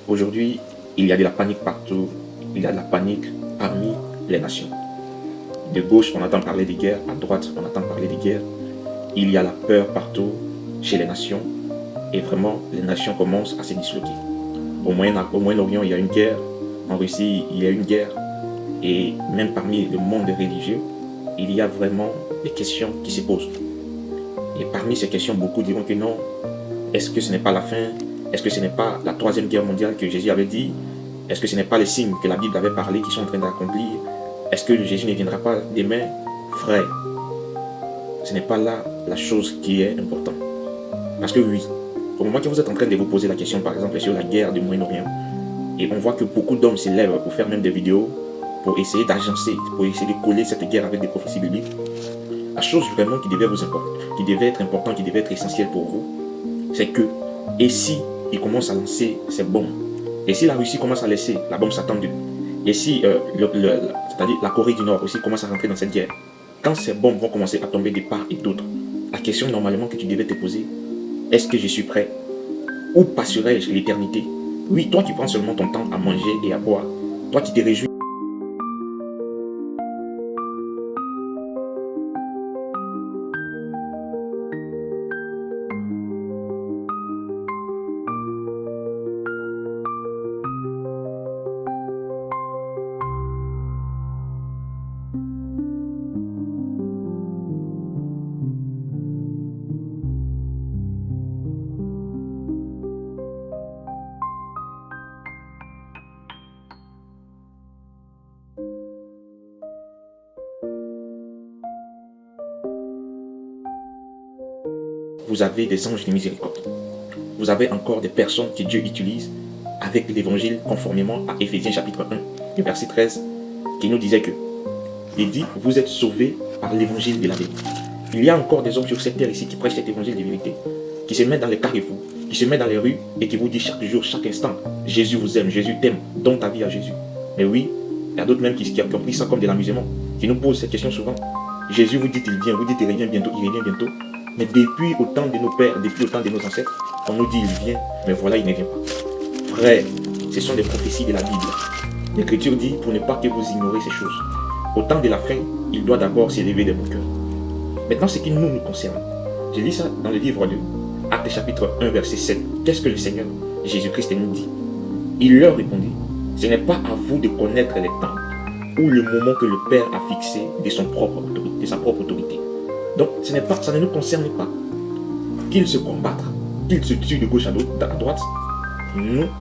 Aujourd'hui, il y a de la panique partout. Il y a de la panique parmi les nations. De gauche, on entend parler des guerres. À droite, on entend parler des guerres. Il y a la peur partout chez les nations. Et vraiment, les nations commencent à se disloquer. Au Moyen-Orient, il y a une guerre. En Russie, il y a une guerre. Et même parmi le monde religieux, il y a vraiment des questions qui se posent. Et parmi ces questions, beaucoup diront que non. Est-ce que ce n'est pas la fin? Est-ce que ce n'est pas la troisième guerre mondiale que Jésus avait dit? Est-ce que ce n'est pas les signes que la Bible avait parlé qui sont en train d'accomplir? Est-ce que Jésus ne viendra pas demain? Frère, ce n'est pas là la chose qui est importante. Parce que oui, au moment que vous êtes en train de vous poser la question, par exemple, sur la guerre du Moyen-Orient, et on voit que beaucoup d'hommes se lèvent pour faire même des vidéos, pour essayer d'agencer, pour essayer de coller cette guerre avec des prophéties bibliques, la chose vraiment qui devait vous importer, qui devait être importante, qui devait être essentielle pour vous, c'est que, et si ils commencent à lancer ces bombes, et si la Russie commence à laisser la bombe Satan 2, et si c'est-à-dire la Corée du Nord aussi commence à rentrer dans cette guerre, quand ces bombes vont commencer à tomber de part et d'autre, la question normalement que tu devais te poser, est-ce que je suis prêt? Où passerai-je l'éternité? Oui, toi qui prends seulement ton temps à manger et à boire, toi qui te réjouis. Vous avez des anges de miséricorde. Vous avez encore des personnes que Dieu utilise avec l'évangile conformément à Éphésiens chapitre 1, le verset 13, qui nous disait que, il dit, vous êtes sauvés par l'évangile de la vérité. Il y a encore des hommes sur cette terre ici qui prêchent cet évangile de vérité, qui se mettent dans les carrefours, qui se mettent dans les rues et qui vous disent chaque jour, chaque instant, Jésus vous aime, Jésus t'aime, donne ta vie à Jésus. Mais oui, il y a d'autres même qui ont pris ça comme de l'amusement, qui nous posent cette question souvent. Jésus vous dit il vient, vous dites il revient bientôt, il revient bientôt. Mais depuis au temps de nos pères, depuis au temps de nos ancêtres, on nous dit il vient, mais voilà, il ne vient pas. Frère, ce sont des prophéties de la Bible. L'Écriture dit pour ne pas que vous ignorez ces choses. Au temps de la fin, il doit d'abord s'élever de mon cœur. Maintenant, ce qui nous concerne, j'ai lu ça dans le livre de Actes chapitre 1, verset 7. Qu'est-ce que le Seigneur Jésus-Christ nous dit? Il leur répondit, ce n'est pas à vous de connaître les temps ou le moment que le Père a fixé de sa propre autorité. Donc, ça ne nous concerne pas. Qu'ils se combattent, qu'ils se tuent de gauche à droite, nous